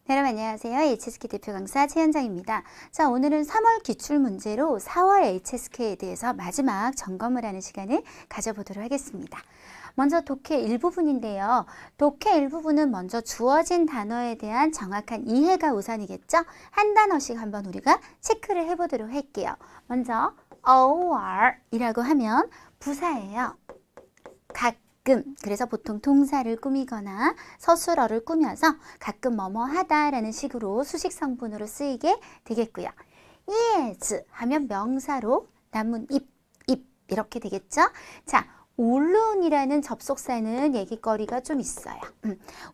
네, 여러분 안녕하세요. HSK 대표 강사 최현정입니다. 자, 오늘은 3월 기출문제로 4월 HSK에 대해서 마지막 점검을 하는 시간을 가져보도록 하겠습니다. 먼저 독해 일부분인데요. 독해 일부분은 먼저 주어진 단어에 대한 정확한 이해가 우선이겠죠? 한 단어씩 한번 우리가 체크를 해보도록 할게요. 먼저偶尔이라고 하면 부사예요. 가끔, 그래서 보통 동사를 꾸미거나 서술어를 꾸며서 가끔 뭐뭐 하다라는 식으로 수식 성분으로 쓰이게 되겠고요. 예즈 하면 명사로 나뭇잎, 잎 이렇게 되겠죠? 자, 울룬이라는 접속사는 얘기거리가 좀 있어요.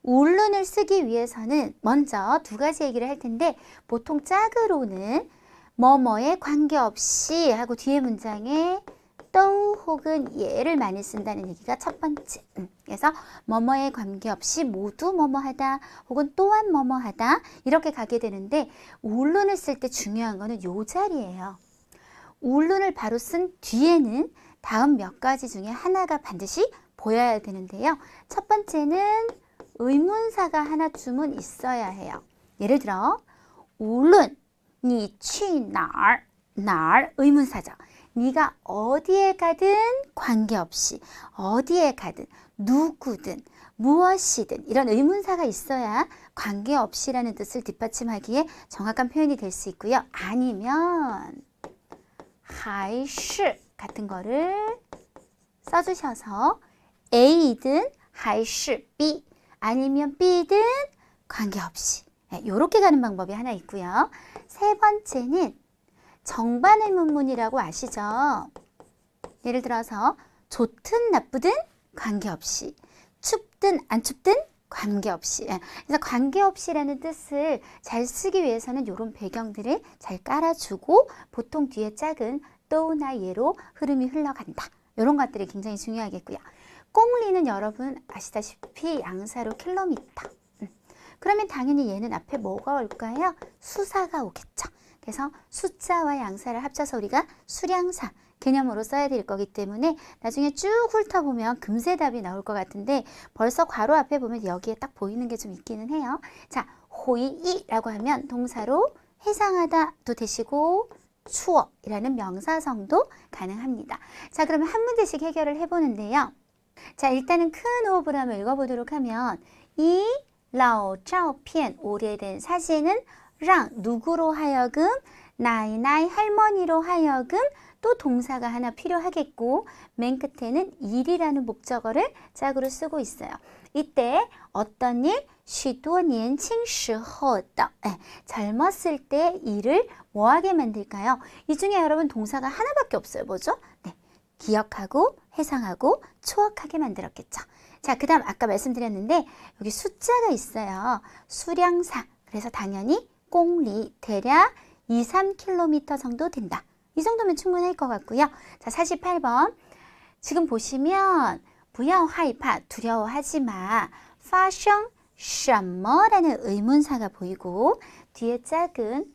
울룬을 쓰기 위해서는 먼저 두 가지 얘기를 할 텐데 보통 짝으로는 뭐뭐에 관계없이 하고 뒤에 문장에 또 혹은 예를 많이 쓴다는 얘기가 첫 번째. 그래서 뭐뭐에 관계없이 모두 뭐뭐하다 혹은 또한 뭐뭐하다 이렇게 가게 되는데 울룬을 쓸 때 중요한 거는 요 자리예요. 울룬을 바로 쓴 뒤에는 다음 몇 가지 중에 하나가 반드시 보여야 되는데요. 첫 번째는 의문사가 하나쯤은 있어야 해요. 예를 들어 울룬, 你去哪儿? 哪儿 의문사죠. 네가 어디에 가든 관계없이 어디에 가든 누구든 무엇이든 이런 의문사가 있어야 관계없이라는 뜻을 뒷받침하기에 정확한 표현이 될 수 있고요. 아니면 还是 같은 거를 써주셔서 A든 还是 B 아니면 B든 관계없이 이렇게 가는 방법이 하나 있고요. 세 번째는 정반의 문문이라고 아시죠? 예를 들어서 좋든 나쁘든 관계없이 춥든 안 춥든 관계없이 그래서 관계없이라는 뜻을 잘 쓰기 위해서는 이런 배경들을 잘 깔아주고 보통 뒤에 짝은 또나 예로 흐름이 흘러간다. 이런 것들이 굉장히 중요하겠고요. 꽁리는 여러분 아시다시피 양사로 킬로미터. 그러면 당연히 얘는 앞에 뭐가 올까요? 수사가 오겠죠. 그래서 숫자와 양사를 합쳐서 우리가 수량사 개념으로 써야 될 거기 때문에 나중에 쭉 훑어보면 금세 답이 나올 것 같은데 벌써 괄호 앞에 보면 여기에 딱 보이는 게 좀 있기는 해요. 자, 호이이라고 하면 동사로 해상하다도 되시고 추워이라는 명사성도 가능합니다. 자, 그러면 한 문제씩 해결을 해보는데요. 자, 일단은 큰 호흡을 한번 읽어보도록 하면 이 라오 짜오피엔 오래된 사진은 랑 누구로 하여금 나이나이 할머니로 하여금 또 동사가 하나 필요하겠고 맨 끝에는 일이라는 목적어를 짝으로 쓰고 있어요. 이때 어떤 일? 许多年轻时候的 젊었을 때 일을 뭐하게 만들까요? 이 중에 여러분 동사가 하나밖에 없어요. 뭐죠? 네, 기억하고 회상하고 추억하게 만들었겠죠. 자, 그 다음 아까 말씀드렸는데 여기 숫자가 있어요. 수량사. 그래서 당연히 꽁리 대략 2-3km 정도 된다. 이 정도면 충분할 것 같고요. 자, 48번. 지금 보시면 不要害怕 두려워하지 마. 发生什么라는 의문사가 보이고 뒤에 짝은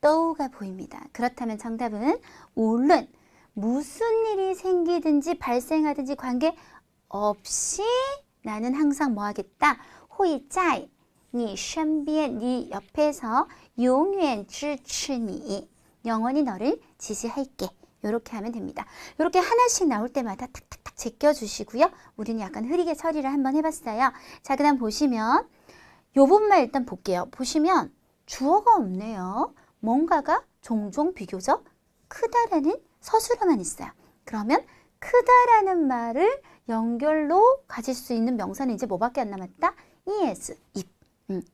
또가 보입니다. 그렇다면 정답은 울른 무슨 일이 생기든지 발생하든지 관계없이 나는 항상 뭐 하겠다? 호이짜이 你身边 네 옆에서 永远支持你 영원히 너를 지지할게. 이렇게 하면 됩니다. 이렇게 하나씩 나올 때마다 탁탁탁 제껴주시고요. 우리는 약간 흐리게 처리를 한번 해봤어요. 자, 그 다음 보시면 요 부분만 일단 볼게요. 보시면 주어가 없네요. 뭔가가 종종 비교적 크다라는 서술어만 있어요. 그러면 크다라는 말을 연결로 가질 수 있는 명사는 이제 뭐밖에 안 남았다? is, 입.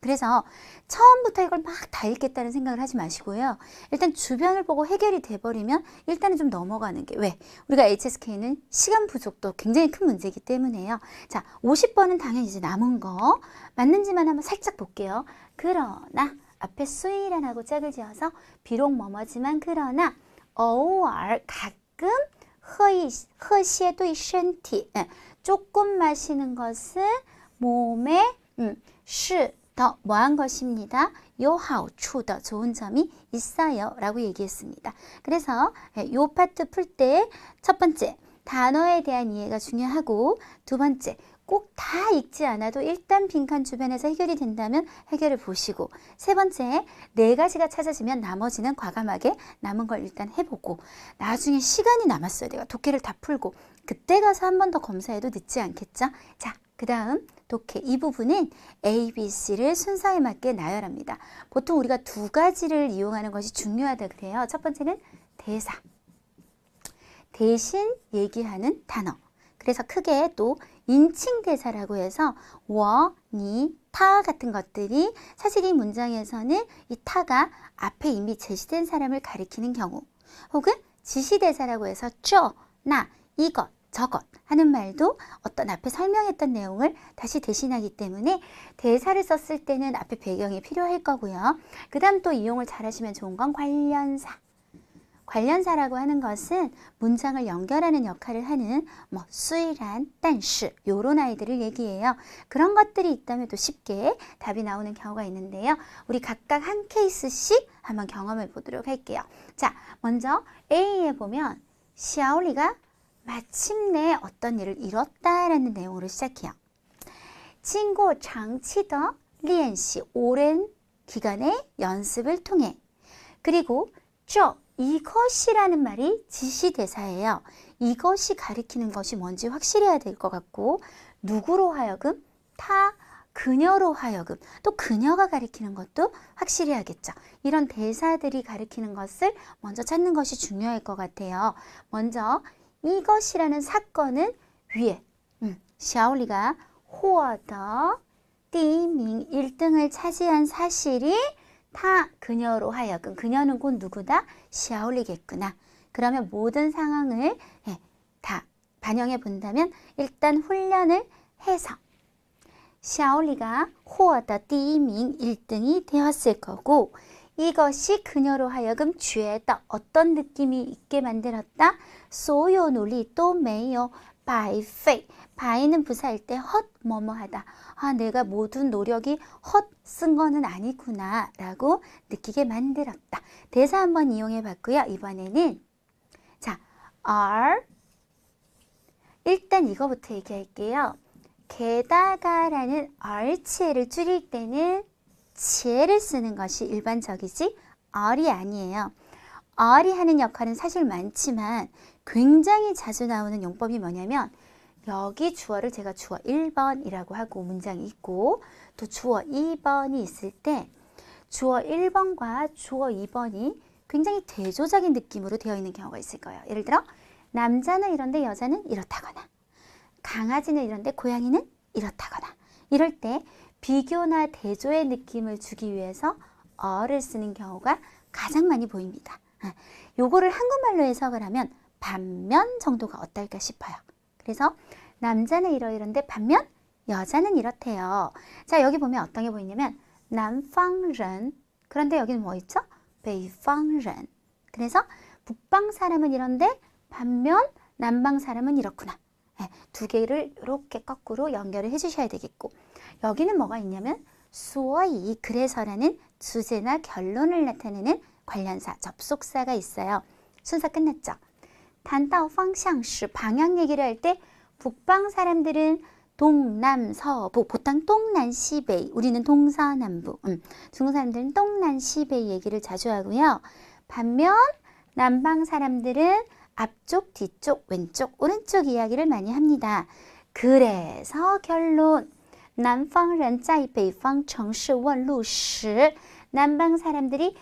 그래서 처음부터 이걸 막 다 읽겠다는 생각을 하지 마시고요. 일단 주변을 보고 해결이 돼버리면 일단은 좀 넘어가는 게 왜? 우리가 HSK는 시간 부족도 굉장히 큰 문제이기 때문에요. 자, 50번은 당연히 이제 남은 거 맞는지만 한번 살짝 볼게요. 그러나 앞에 수이란하고 짝을 지어서 비록 뭐뭐지만 그러나 偶尔 가끔 喝些对身体 조금 마시는 것은 몸에 是더 뭐한 것입니다. 有好处的 좋은 점이 있어요 라고 얘기했습니다. 그래서 요 파트 풀 때 첫 번째 단어에 대한 이해가 중요하고 두 번째 꼭 다 읽지 않아도 일단 빈칸 주변에서 해결이 된다면 해결을 보시고, 세 번째, 네 가지가 찾아지면 나머지는 과감하게 남은 걸 일단 해보고, 나중에 시간이 남았어요. 내가 독해를 다 풀고 그때 가서 한 번 더 검사해도 늦지 않겠죠? 자, 그 다음 독해 이 부분은 A, B, C를 순서에 맞게 나열합니다. 보통 우리가 두 가지를 이용하는 것이 중요하다고 그래요. 첫 번째는 대사, 대신 얘기하는 단어. 그래서 크게 또 인칭 대사라고 해서 워, 니, 타 같은 것들이 사실 이 문장에서는 이 타가 앞에 이미 제시된 사람을 가리키는 경우, 혹은 지시대사라고 해서 저, 나, 이것, 저것 하는 말도 어떤 앞에 설명했던 내용을 다시 대신하기 때문에 대사를 썼을 때는 앞에 배경이 필요할 거고요. 그 다음 또 이용을 잘 하시면 좋은 건 관련사. 관련사라고 하는 것은 문장을 연결하는 역할을 하는 뭐 수이란, 딴시 요런 아이들을 얘기해요. 그런 것들이 있다면 또 쉽게 답이 나오는 경우가 있는데요. 우리 각각 한 케이스씩 한번 경험해 보도록 할게요. 자, 먼저 A에 보면 샤오리가 마침내 어떤 일을 이뤘다라는 내용으로 시작해요. 经过长期的练习, 오랜 기간의 연습을 통해. 그리고 이것이라는 말이 지시대사예요. 이것이 가리키는 것이 뭔지 확실해야 될 것 같고, 누구로 하여금, 그녀로 하여금, 또 그녀가 가리키는 것도 확실해야겠죠. 이런 대사들이 가리키는 것을 먼저 찾는 것이 중요할 것 같아요. 먼저 이것이라는 사건은 위에 샤오리가获得 第一名 1등을 차지한 사실이 그녀로 하여금, 그녀는 곧 누구다? 샤오리겠구나. 그러면 모든 상황을 다 반영해 본다면 일단 훈련을 해서 샤오리가 获得 第一名 1등이 되었을 거고, 이것이 그녀로 하여금 觉得 어떤 느낌이 있게 만들었다? 所有努力都没有白费. 바이는 부사일 때 헛 뭐뭐 하다. 내가 모든 노력이 헛 쓴 거는 아니구나 라고 느끼게 만들었다. 대사 한번 이용해 봤고요. 이번에는 자, are 일단 이거부터 얘기할게요. 게다가라는 ar치를 줄일 때는 치를 쓰는 것이 일반적이지 are이 아니에요. are이 하는 역할은 사실 많지만 굉장히 자주 나오는 용법이 뭐냐면, 여기 주어를 제가 주어 1번이라고 하고 문장이 있고, 또 주어 2번이 있을 때 주어 1번과 주어 2번이 굉장히 대조적인 느낌으로 되어 있는 경우가 있을 거예요. 예를 들어 남자는 이런데 여자는 이렇다거나, 강아지는 이런데 고양이는 이렇다거나, 이럴 때 비교나 대조의 느낌을 주기 위해서 어를 쓰는 경우가 가장 많이 보입니다. 요거를 한국말로 해석을 하면 반면 정도가 어떨까 싶어요. 그래서 남자는 이러이런데 반면 여자는 이렇대요. 자, 여기 보면 어떤 게 보이냐면 南方人, 그런데 여기는 뭐 있죠? 北方人. 그래서 북방 사람은 이런데 반면 남방 사람은 이렇구나. 두 개를 이렇게 거꾸로 연결을 해주셔야 되겠고, 여기는 뭐가 있냐면 所以, 그래서라는 주제나 결론을 나타내는 관련사, 접속사가 있어요. 순서 끝났죠? 谈到方向时, 방향 얘기를 할 때 북방 사람들은 동남서북, 보통 동남시베이, 우리는 동서남부, 중국 사람들은 동남시베이 얘기를 자주 하고요. 반면 남방 사람들은 앞쪽, 뒤쪽, 왼쪽, 오른쪽 이야기를 많이 합니다. 그래서 결론, 南方人在北方城市问路时, 남방 사람들이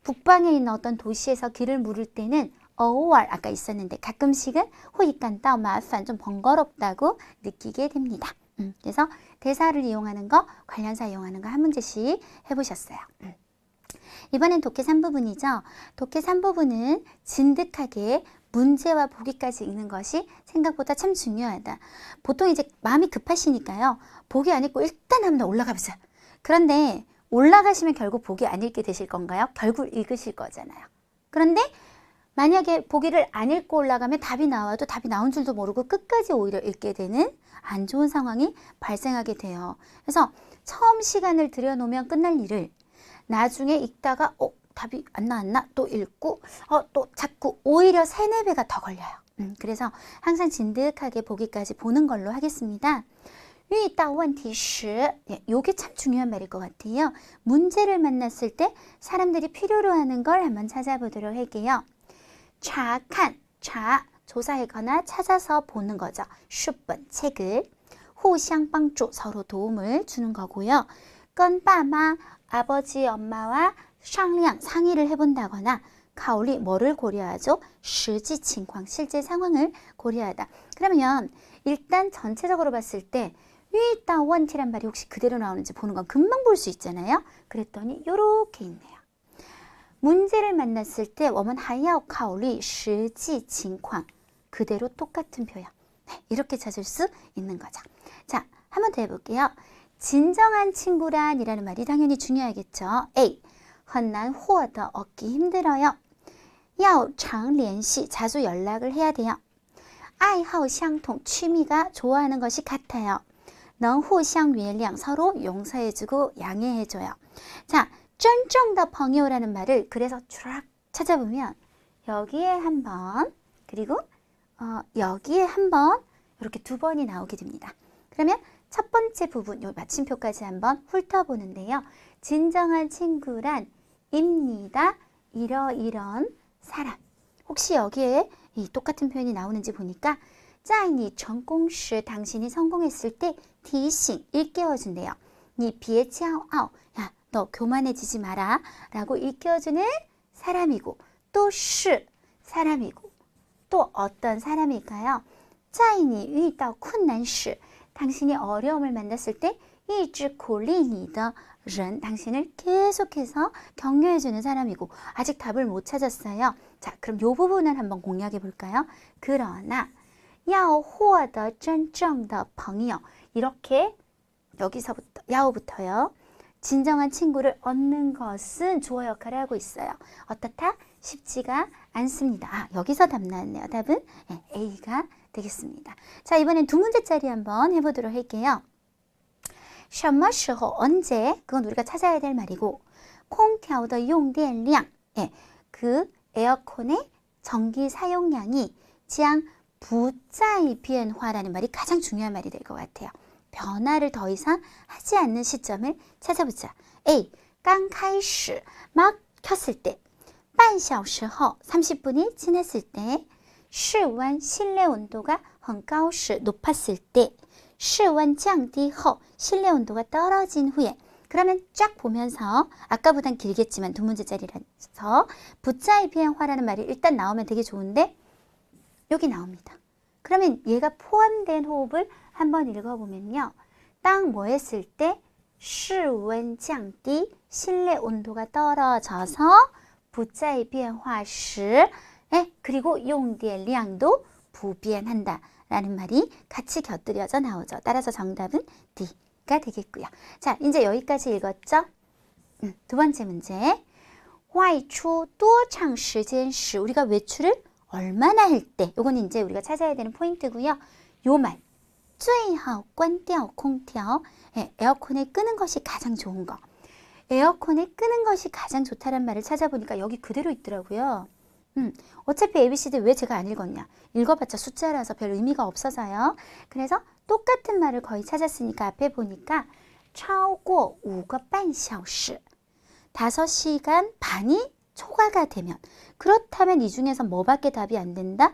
북방에 있는 어떤 도시에서 길을 물을 때는 아까 있었는데 가끔씩은 호이간다 마판, 좀 번거롭다고 느끼게 됩니다. 그래서 대사를 이용하는 거, 관련사 이용하는 거 한 문제씩 해보셨어요. 이번엔 독해 3부분이죠. 독해 3부분은 진득하게 문제와 보기까지 읽는 것이 생각보다 참 중요하다. 보통 이제 마음이 급하시니까요. 보기 안 읽고 일단 한번 올라가 보세요. 그런데 올라가시면 결국 보기 안 읽게 되실 건가요? 결국 읽으실 거잖아요. 그런데 만약에 보기를 안 읽고 올라가면 답이 나와도 답이 나온 줄도 모르고 끝까지 오히려 읽게 되는 안 좋은 상황이 발생하게 돼요. 그래서 처음 시간을 들여놓으면 끝날 일을 나중에 읽다가 답이 안 나왔나? 또 읽고 또 자꾸 오히려 3, 4배가 더 걸려요. 그래서 항상 진득하게 보기까지 보는 걸로 하겠습니다. 遇到问题时 요게 참 중요한 말일 것 같아요. 문제를 만났을 때 사람들이 필요로 하는 걸 한번 찾아보도록 할게요.查看, 자, 조사하거나 찾아서 보는 거죠. 书本, 책을. 互相帮助, 서로 도움을 주는 거고요. 跟爸妈, 아버지, 엄마와 商量, 상의를 해본다거나 考虑, 뭐를 고려하죠? 实际情况, 실제 상황을 고려하다. 그러면 일단 전체적으로 봤을 때 遇到问题란 말이 혹시 그대로 나오는지 보는 건 금방 볼 수 있잖아요. 그랬더니 요렇게 있네요. 문제를 만났을 때 我们还要考虑实际情况. 그대로 똑같은 표현. 네, 이렇게 찾을 수 있는 거죠. 자, 한 번 더 해볼게요. 진정한 친구란 이라는 말이 당연히 중요하겠죠. A. 很难获得, 얻기 힘들어요. 要常联系, 자주 연락을 해야 돼요. 爱好相同, 취미가 좋아하는 것이 같아요. 能互相原谅, 서로 용서해주고 양해해줘요. 자, 真正的朋友라는 말을 그래서 쭈락 찾아보면 여기에 한 번, 그리고 여기에 한 번, 이렇게 두 번이 나오게 됩니다. 그러면 첫 번째 부분, 요 마침표까지 한번 훑어보는데요. 진정한 친구란 입니다. 이런 사람. 혹시 여기에 이 똑같은 표현이 나오는지 보니까 在你成功时, 당신이 성공했을 때 提醒, 일깨워준대요. 你别骄傲, 야, 너 교만해지지 마라 라고 일깨워주는 사람이고, 또 是 사람이고, 또 어떤 사람일까요? 在你遇到困难时, 당신이 어려움을 만났을 때 一直鼓励你的人, 당신을 계속해서 격려해주는 사람이고, 아직 답을 못 찾았어요. 자, 그럼 이 부분을 한번 공략해 볼까요? 그러나 要获得真正的朋友, 이렇게 여기서부터 야오부터요. 진정한 친구를 얻는 것은 주어 역할을 하고 있어요. 어떻다? 쉽지가 않습니다. 여기서 답 나왔네요. 답은 A가 되겠습니다. 자, 이번엔 두 문제짜리 한번 해보도록 할게요. 什么时候, 언제, 그건 우리가 찾아야 될 말이고, 空调的用电量, 그 에어컨의 전기 사용량이 将不再变化라는 말이 가장 중요한 말이 될 것 같아요. 변화를 더 이상 하지 않는 시점을 찾아보자. A. 刚开始, 막 켰을 때. 半小时后, 30분이 지났을 때. 室温, 실내 온도가 很高时, 높았을 때. 室温降低后, 실내 온도가 떨어진 후에. 그러면 쫙 보면서 아까보단 길겠지만 두 문제짜리라서 不再变化라는 말이 일단 나오면 되게 좋은데 여기 나옵니다. 그러면 얘가 포함된 호흡을 한번 읽어보면요. 딱 뭐 했을 때 室温降低, 실내 온도가 떨어져서 不再变化时, 그리고 用电量도 不变한다 라는 말이 같이 곁들여져 나오죠. 따라서 정답은 D가 되겠고요. 자, 이제 여기까지 읽었죠? 두 번째 문제. 外出多长时间时, 우리가 외출을 얼마나 할 때, 요거는 이제 우리가 찾아야 되는 포인트고요. 요 말, 最好关掉空调, 에어컨을 끄는 것이 가장 좋은 거. 에어컨을 끄는 것이 가장 좋다는 말을 찾아보니까 여기 그대로 있더라고요. 어차피 ABCD 왜 제가 안 읽었냐? 읽어봤자 숫자라서 별 의미가 없어서요. 그래서 똑같은 말을 거의 찾았으니까 앞에 보니까 超过5个半小时, 5시간 반이 초과가 되면, 그렇다면 이 중에서 뭐밖에 답이 안 된다?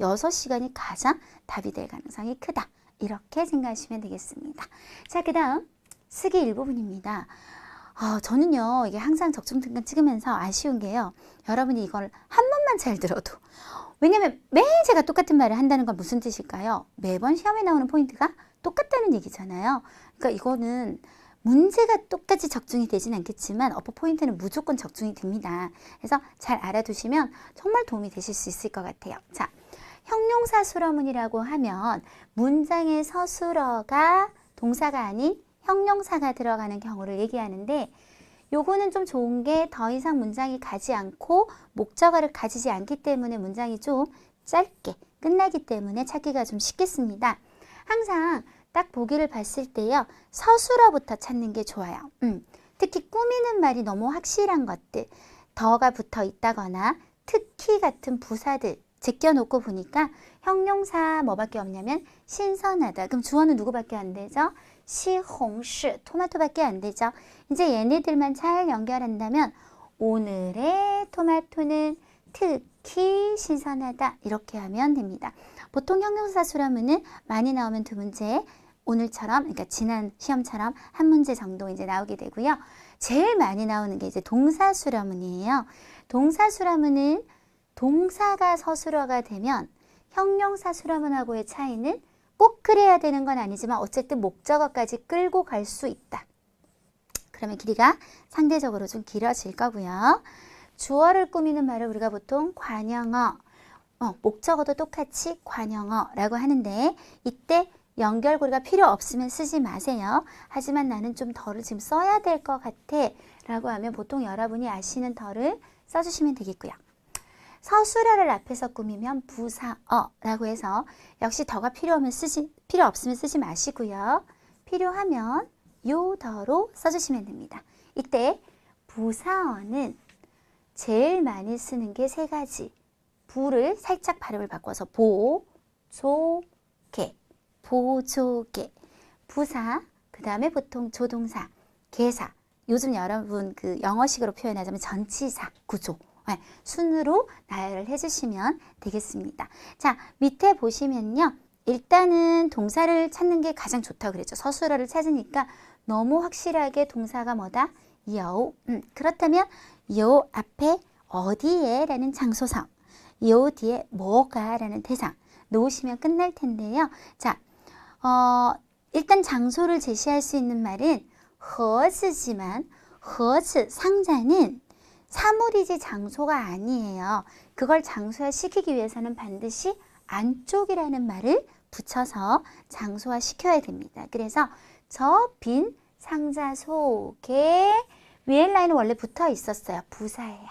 6시간이 가장 답이 될 가능성이 크다. 이렇게 생각하시면 되겠습니다. 자, 그 다음 쓰기 일부분입니다. 저는요, 이게 항상 적중등급 찍으면서 아쉬운 게요. 여러분이 이걸 한 번만 잘 들어도, 왜냐면 매일 제가 똑같은 말을 한다는 건 무슨 뜻일까요? 매번 시험에 나오는 포인트가 똑같다는 얘기잖아요. 그러니까 이거는 문제가 똑같이 적중이 되진 않겠지만 어퍼 포인트는 무조건 적중이 됩니다. 그래서 잘 알아두시면 정말 도움이 되실 수 있을 것 같아요. 자, 형용사 수러문이라고 하면 문장의 서술어가 동사가 아닌 형용사가 들어가는 경우를 얘기하는데, 요거는 좀 좋은 게 더 이상 문장이 가지 않고 목적어를 가지지 않기 때문에 문장이 좀 짧게 끝나기 때문에 찾기가 좀 쉽겠습니다. 항상 딱 보기를 봤을 때요, 서술어부터 찾는 게 좋아요. 특히 꾸미는 말이 너무 확실한 것들, 더가 붙어 있다거나 특히 같은 부사들 제껴놓고 보니까 형용사 뭐밖에 없냐면 신선하다. 그럼 주어는 누구밖에 안 되죠? 시홍시, 토마토밖에 안 되죠. 이제 얘네들만 잘 연결한다면 오늘의 토마토는 특히 신선하다. 이렇게 하면 됩니다. 보통 형용사 수라문은 많이 나오면 두 문제, 오늘처럼, 그러니까 지난 시험처럼 한 문제 정도 이제 나오게 되고요. 제일 많이 나오는 게 이제 동사 수라문이에요. 동사 수라문은 동사가 서술어가 되면 형용사 수라문하고의 차이는 꼭 그래야 되는 건 아니지만 어쨌든 목적어까지 끌고 갈 수 있다. 그러면 길이가 상대적으로 좀 길어질 거고요. 주어를 꾸미는 말을 우리가 보통 관형어, 목적어도 똑같이 관형어라고 하는데 이때 연결고리가 필요 없으면 쓰지 마세요. 하지만 나는 좀 덜을 지금 써야 될 것 같아 라고 하면 보통 여러분이 아시는 덜을 써주시면 되겠고요. 서술어를 앞에서 꾸미면 부사어라고 해서 역시 더가 필요 없으면 쓰지 마시고요. 필요하면 요 더로 써주시면 됩니다. 이때 부사어는 제일 많이 쓰는 게 세 가지. 부를 살짝 발음을 바꿔서 보조개, 보조개, 부사, 그 다음에 보통 조동사, 개사, 요즘 여러분 그 영어식으로 표현하자면 전치사 구조, 순으로 나열을 해주시면 되겠습니다. 자, 밑에 보시면요. 일단은 동사를 찾는 게 가장 좋다고 그랬죠. 서술어를 찾으니까 너무 확실하게 동사가 뭐다? 요. 그렇다면 요 앞에 어디에 라는 장소성, 요 뒤에 뭐가 라는 대상 놓으시면 끝날 텐데요. 자, 일단 장소를 제시할 수 있는 말은 허즈지만 허즈 상자는 사물이지 장소가 아니에요. 그걸 장소화시키기 위해서는 반드시 안쪽이라는 말을 붙여서 장소화 시켜야 됩니다. 그래서 저 빈 상자 속에 위에 라인은 원래 붙어 있었어요. 부사예요.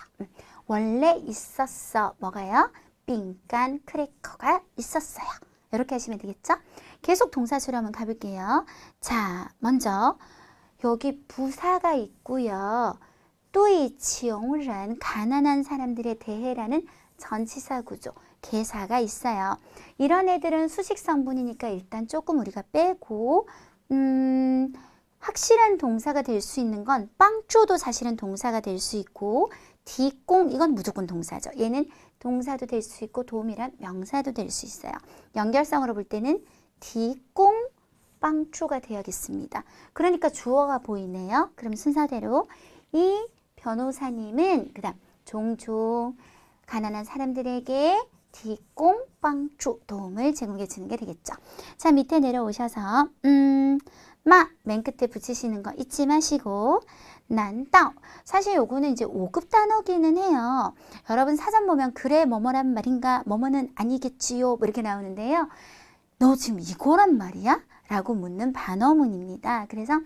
원래 있었어. 뭐가요? 빈간 크래커가 있었어요. 이렇게 하시면 되겠죠? 계속 동사수로 한번 가볼게요. 자, 먼저 여기 부사가 있고요. 또이치용란 가난한 사람들에 대해라는 전치사 구조, 개사가 있어요. 이런 애들은 수식 성분이니까 일단 조금 우리가 빼고 확실한 동사가 될 수 있는 건 빵쭈도 사실은 동사가 될 수 있고 디꽁 이건 무조건 동사죠. 얘는 동사도 될 수 있고 도움이란 명사도 될 수 있어요. 연결성으로 볼 때는 디꽁 빵쭈가 되어야겠습니다. 그러니까 주어가 보이네요. 그럼 순서대로 이 변호사님은 그 다음 종종 가난한 사람들에게 디꽁 빵쭈 도움을 제공해 주는 게 되겠죠. 자, 밑에 내려오셔서 맨 끝에 붙이시는 거 잊지 마시고 난따오. 사실 요거는 이제 5급 단어기는 해요. 여러분 사전 보면 그래 뭐뭐란 말인가 뭐뭐는 아니겠지요 뭐 이렇게 나오는데요. 너 지금 이거란 말이야? 라고 묻는 반어문입니다. 그래서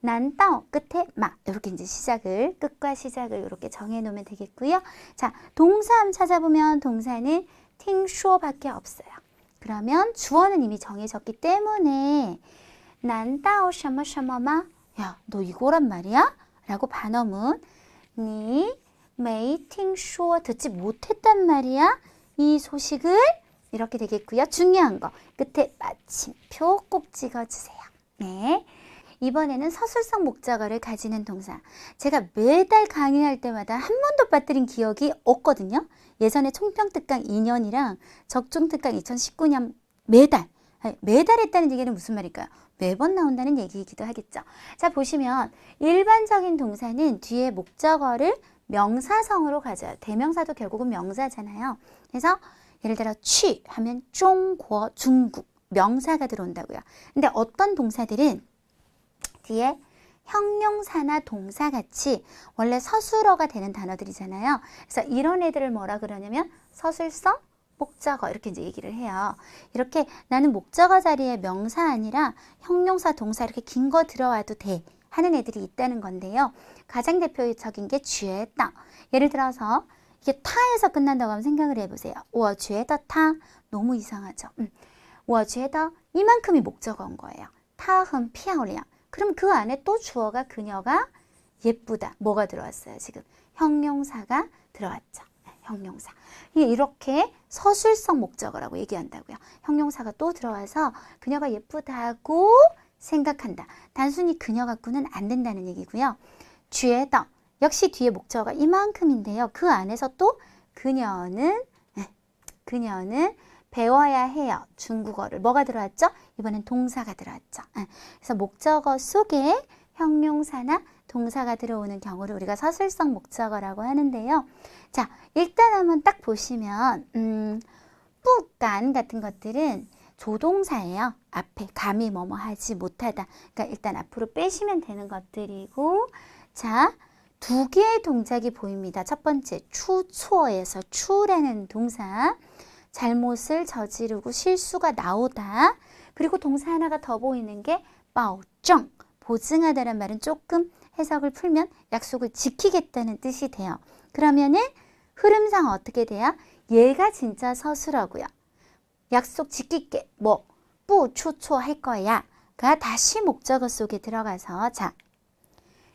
난따오 끝에 마 이렇게 이제 시작을 끝과 시작을 이렇게 정해 놓으면 되겠고요. 자, 동사 한번 찾아보면 동사는 팅쇼밖에 없어요. 그러면 주어는 이미 정해졌기 때문에 난따오 셔머셔머마 야, 너 이거란 말이야? 라고 반어문 니 메이 팅쇼 듣지 못했단 말이야? 이 소식을 이렇게 되겠고요. 중요한 거 끝에 마침표 꼭 찍어주세요. 네. 이번에는 서술성 목적어를 가지는 동사. 제가 매달 강의할 때마다 한 번도 빠뜨린 기억이 없거든요. 예전에 총평특강 2년이랑 적중특강 2019년 매달 했다는 얘기는 무슨 말일까요? 매번 나온다는 얘기이기도 하겠죠. 자, 보시면 일반적인 동사는 뒤에 목적어를 명사성으로 가져요. 대명사도 결국은 명사잖아요. 그래서 예를 들어 취 하면 중국, 중국 명사가 들어온다고요. 근데 어떤 동사들은 뒤에 형용사나 동사같이 원래 서술어가 되는 단어들이잖아요. 그래서 이런 애들을 뭐라 그러냐면 서술성 목적어 이렇게 이제 얘기를 해요. 이렇게 나는 목적어 자리에 명사 아니라 형용사, 동사 이렇게 긴 거 들어와도 돼 하는 애들이 있다는 건데요. 가장 대표적인 게 쥐에다. 예를 들어서 이게 타에서 끝난다고 하면 생각을 해보세요. 我觉得타 너무 이상하죠. 我觉得 이만큼이 목적어인 거예요. 她很漂亮. 그럼 그 안에 또 주어가 그녀가 예쁘다. 뭐가 들어왔어요? 지금 형용사가 들어왔죠. 형용사. 이렇게 서술성 목적어라고 얘기한다고요. 형용사가 또 들어와서 그녀가 예쁘다고 생각한다. 단순히 그녀 갖고는 안 된다는 얘기고요. 쥐에더 역시 뒤에 목적어가 이만큼인데요. 그 안에서 또 그녀는 배워야 해요. 중국어를. 뭐가 들어왔죠? 이번엔 동사가 들어왔죠. 그래서 목적어 속에 형용사나 동사가 들어오는 경우를 우리가 서술성 목적어라고 하는데요. 자, 일단 한번 딱 보시면 뿌깐 같은 것들은 조동사예요. 앞에 감히 뭐뭐 하지 못하다. 그러니까 일단 앞으로 빼시면 되는 것들이고, 자, 두 개의 동작이 보입니다. 첫 번째, 추초에서 추라는 동사, 잘못을 저지르고 실수가 나오다. 그리고 동사 하나가 더 보이는 게 바오정, 보증하다란 말은 조금 해석을 풀면 약속을 지키겠다는 뜻이 돼요. 그러면은 흐름상 어떻게 돼요? 얘가 진짜 서술어고요. 약속 지킬게, 뭐, 뿌추초 할 거야 가 다시 목적어 속에 들어가서, 자,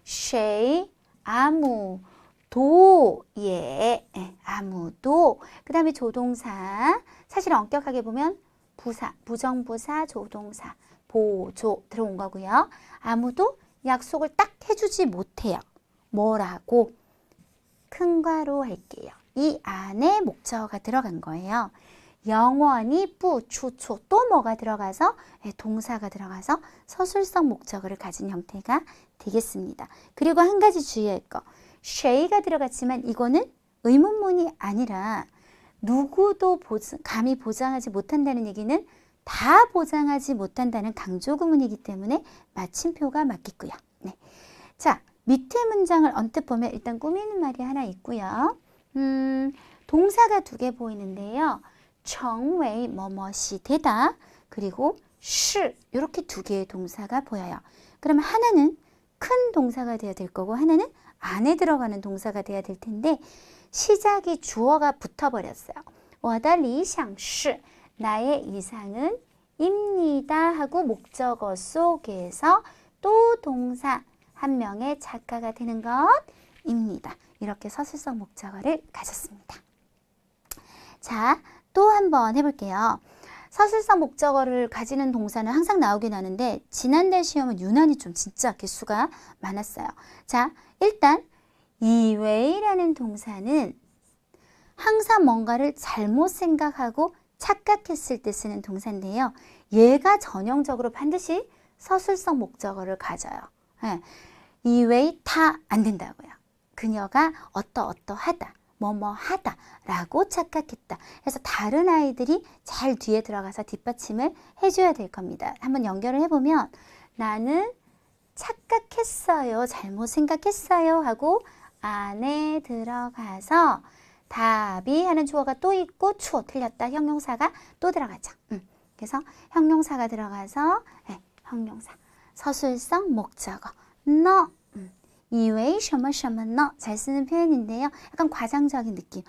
谁아무도, 예, 아무도. 그 다음에 조동사, 사실 엄격하게 보면 부사, 부정부사, 조동사, 보조 들어온 거고요. 아무도 약속을 딱 해주지 못해요. 뭐라고? 큰 괄호 할게요. 이 안에 목적어가 들어간 거예요. 영원히 뿌추초, 또 뭐가 들어가서? 동사가 들어가서 서술성 목적어를 가진 형태가 되겠습니다. 그리고 한 가지 주의할 거, 쉐이가 들어갔지만 이거는 의문문이 아니라 누구도 감히 보장하지 못한다는 얘기는 다 보장하지 못한다는 강조구문이기 때문에 마침표가 맞겠고요. 네. 자, 밑에 문장을 언뜻 보면 일단 꾸미는 말이 하나 있고요. 동사가 두 개 보이는데요. 정웨이 뭐뭐시 되다, 그리고 시, 이렇게 두 개의 동사가 보여요. 그러면 하나는 큰 동사가 되어야 될 거고 하나는 안에 들어가는 동사가 돼야 될 텐데, 시작이 주어가 붙어버렸어요. 我的理想是, 나의 이상은 입니다 하고 목적어 속에서 또 동사 한 명의 작가가 되는 것입니다. 이렇게 서술성 목적어를 가졌습니다. 자, 또 한번 해볼게요. 서술성 목적어를 가지는 동사는 항상 나오긴 하는데 지난달 시험은 유난히 좀 진짜 개수가 많았어요. 자, 일단 이외라는 동사는 항상 뭔가를 잘못 생각하고 착각했을 때 쓰는 동사인데요. 얘가 전형적으로 반드시 서술성 목적어를 가져요. 이외 다 안 된다고요. 그녀가 어떠하다, 뭐뭐하다 라고 착각했다. 그래서 다른 아이들이 잘 뒤에 들어가서 뒷받침을 해줘야 될 겁니다. 한번 연결을 해보면 나는 착각했어요, 잘못 생각했어요 하고 안에 들어가서 답이 하는 주어가 또 있고 추어 틀렸다, 형용사가 또 들어가죠. 그래서 형용사가 들어가서 형용사, 서술성 목적어 너, 이외 셔머셔머 잘 쓰는 표현인데요. 약간 과장적인 느낌,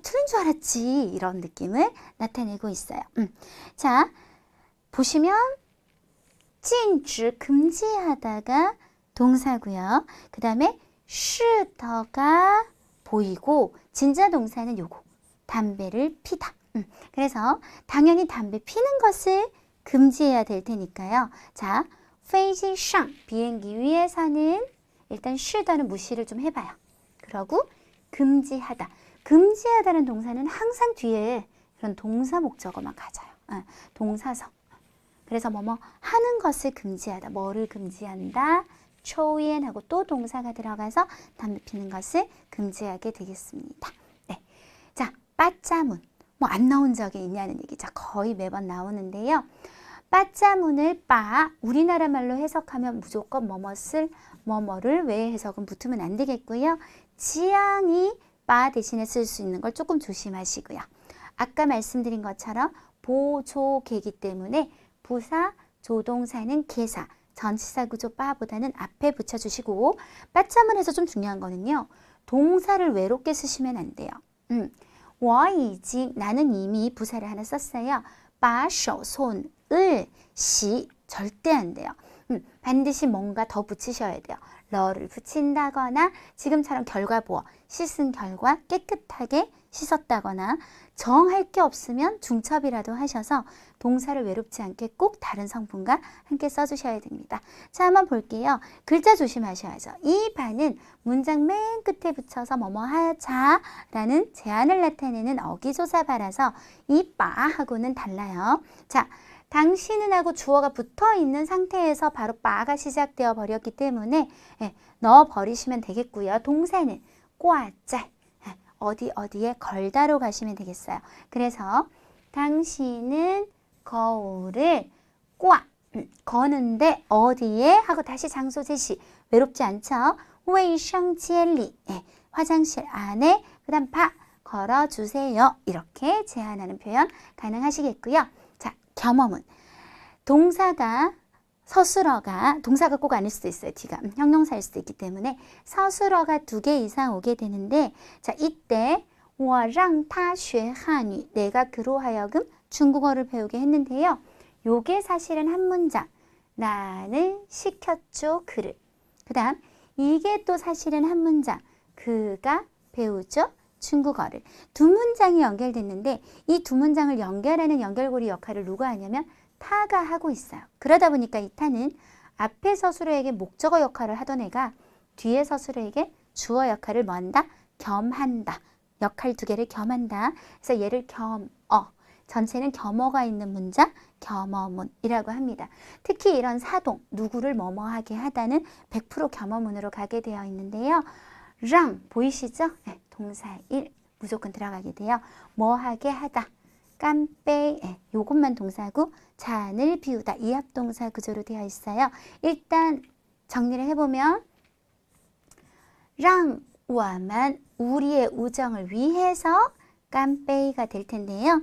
틀린 줄 알았지, 이런 느낌을 나타내고 있어요. 자, 보시면 禁止 금지하다가 동사고요. 그 다음에 是的가 보이고 진짜 동사는 요거, 담배를 피다. 그래서 당연히 담배 피는 것을 금지해야 될 테니까요. 자, 飞机上 비행기 위에서는 일단 是的는 무시를 좀 해봐요. 그러고 금지하다. 금지하다는 동사는 항상 뒤에 이런 동사 목적어만 가져요. 동사성. 그래서 뭐뭐 하는 것을 금지하다. 뭐를 금지한다? 초이엔하고 또 동사가 들어가서 담배 피는 것을 금지하게 되겠습니다. 네. 자, 빠짜문. 뭐 안 나온 적이 있냐는 얘기죠. 거의 매번 나오는데요. 빠짜문을 빠, 우리나라 말로 해석하면 무조건 뭐뭇을, 뭐뭐를 외 해석은 붙으면 안 되겠고요. 지향이 빠 대신에 쓸 수 있는 걸 조금 조심하시고요. 아까 말씀드린 것처럼 보조개이기 때문에 부사, 조동사는 개사, 전치사 구조 빠보다는 앞에 붙여주시고, 빠짜문에서 좀 중요한 거는요. 동사를 외롭게 쓰시면 안 돼요. 我已经 나는 이미 부사를 하나 썼어요. 把手 손을 시 절대 안 돼요. 반드시 뭔가 더 붙이셔야 돼요. 러를 붙인다거나 지금처럼 결과 보어 씻은 결과 깨끗하게 씻었다거나 정할 게 없으면 중첩이라도 하셔서 동사를 외롭지 않게 꼭 다른 성분과 함께 써주셔야 됩니다. 자, 한번 볼게요. 글자 조심하셔야죠. 이 바는 문장 맨 끝에 붙여서 뭐뭐 하자 라는 제안을 나타내는 어기조사바라서 이 바하고는 달라요. 자, 당신은 하고 주어가 붙어 있는 상태에서 바로 바가 시작되어 버렸기 때문에 넣어 버리시면 되겠고요. 동사는 꽈짤 어디에 걸다로 가시면 되겠어요. 그래서 당신은 거울을 거는데 어디에 하고 다시 장소 제시. 외롭지 않죠? 웨이성지엘리 화장실 안에 그 다음 바 걸어주세요. 이렇게 제안하는 표현 가능하시겠고요. 자, 겸어문. 동사가 동사가 꼭 아닐 수도 있어요. 뒤가 형용사일 수도 있기 때문에 서술어가 2개 이상 오게 되는데 자, 이때 我让他学汉语 내가 그로 하여금 중국어를 배우게 했는데요. 요게 사실은 한 문장. 나는 시켰죠, 그를. 그 다음 이게 또 사실은 한 문장. 그가 배우죠, 중국어를. 2문장이 연결됐는데 이 2문장을 연결하는 연결고리 역할을 누가 하냐면 타가 하고 있어요. 그러다 보니까 이 타는 앞에 서술어에게 목적어 역할을 하던 애가 뒤에 서술어에게 주어 역할을 뭐 한다? 겸한다. 역할 2개를 겸한다. 그래서 얘를 겸어, 전체는 겸어가 있는 문장, 겸어문이라고 합니다. 특히 이런 사동, 누구를 뭐뭐하게 하다는 100% 겸어문으로 가게 되어 있는데요. 랑 보이시죠? 네, 동사 1 무조건 들어가게 돼요. 뭐하게 하다. 깜빼 요것만 동사고 잔을 비우다 이합동사 구조로 되어 있어요. 일단 정리를 해보면 랑 와만 우리의 우정을 위해서 깜빼이가 될 텐데요.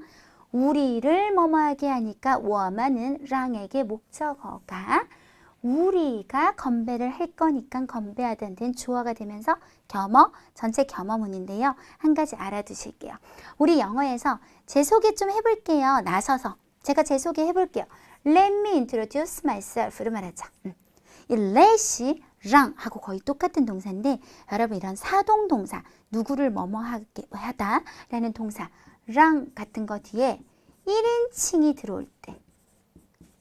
우리를 뭐뭐하게 하니까 와만은 랑에게 목적어가 우리가 건배를 할 거니까 건배하다는 데는 주어가 되면서 겸어, 전체 겸어문인데요. 한 가지 알아두실게요. 우리 영어에서 제 소개 좀 해볼게요. 나서서. 제가 제 소개 해볼게요. Let me introduce myself를 말하자. 이 let이 랑 하고 거의 똑같은 동사인데 여러분 이런 사동 동사, 누구를 뭐뭐하게 하다 라는 동사 랑 같은 거 뒤에 1인칭이 들어올 때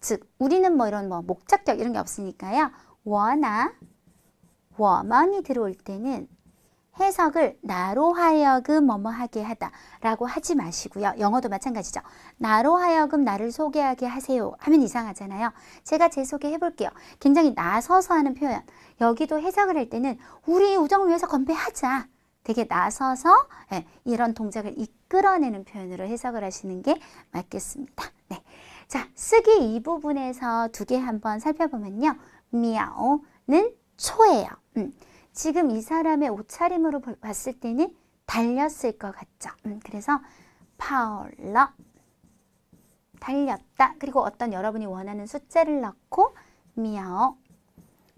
즉 우리는 뭐 이런 목적격 이런 게 없으니까요. 워나 워먼이 들어올 때는 해석을 나로 하여금 뭐뭐하게 하다 라고 하지 마시고요. 영어도 마찬가지죠. 나로 하여금 나를 소개하게 하세요 하면 이상하잖아요. 제가 제 소개 해볼게요. 굉장히 나서서 하는 표현. 여기도 해석을 할 때는 우리 우정을 위해서 건배하자. 되게 나서서 이런 동작을 이끌어내는 표현으로 해석을 하시는 게 맞겠습니다. 네. 자, 쓰기 이 부분에서 2개 한번 살펴보면요. 미야오는 초예요. 지금 이 사람의 옷차림으로 봤을 때는 달렸을 것 같죠. 그래서 파울러 달렸다. 그리고 어떤 여러분이 원하는 숫자를 넣고 미야오.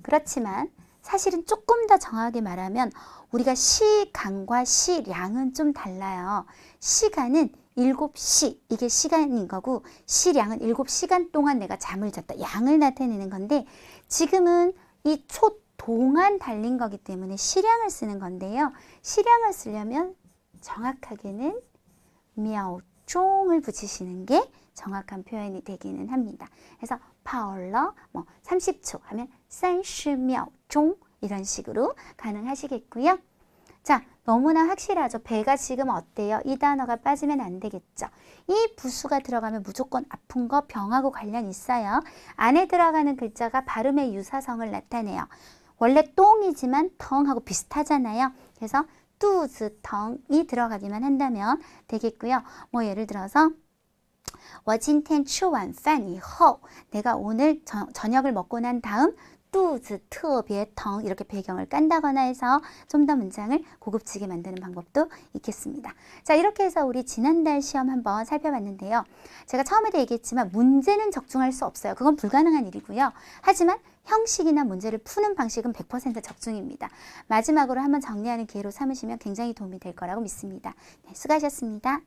그렇지만 사실은 조금 더 정확하게 말하면 우리가 시간과 시량은 좀 달라요. 시간은 7시 이게 시간인 거고 시량은 7시간 동안 내가 잠을 잤다. 양을 나타내는 건데 지금은 이 초 동안 달린 거기 때문에 시량을 쓰는 건데요. 시량을 쓰려면 정확하게는 미야오종을 붙이시는 게 정확한 표현이 되기는 합니다. 그래서 파울러 30초 하면 30秒종 이런 식으로 가능하시겠고요. 자, 너무나 확실하죠. 배가 지금 어때요? 이 단어가 빠지면 안 되겠죠. 이 부수가 들어가면 무조건 아픈 거 병하고 관련 있어요. 안에 들어가는 글자가 발음의 유사성을 나타내요. 원래 똥이지만 덩하고 비슷하잖아요. 그래서 뚜즈덩이 들어가기만 한다면 되겠고요. 예를 들어서 我今天吃晚饭以后 내가 오늘 저녁을 먹고 난 다음 肚子特别疼 이렇게 배경을 깐다거나 해서 좀 더 문장을 고급지게 만드는 방법도 있겠습니다. 자, 이렇게 해서 우리 지난달 시험 한번 살펴봤는데요. 제가 처음에도 얘기했지만 문제는 적중할 수 없어요. 그건 불가능한 일이고요. 하지만 형식이나 문제를 푸는 방식은 100% 적중입니다. 마지막으로 한번 정리하는 기회로 삼으시면 굉장히 도움이 될 거라고 믿습니다. 네, 수고하셨습니다.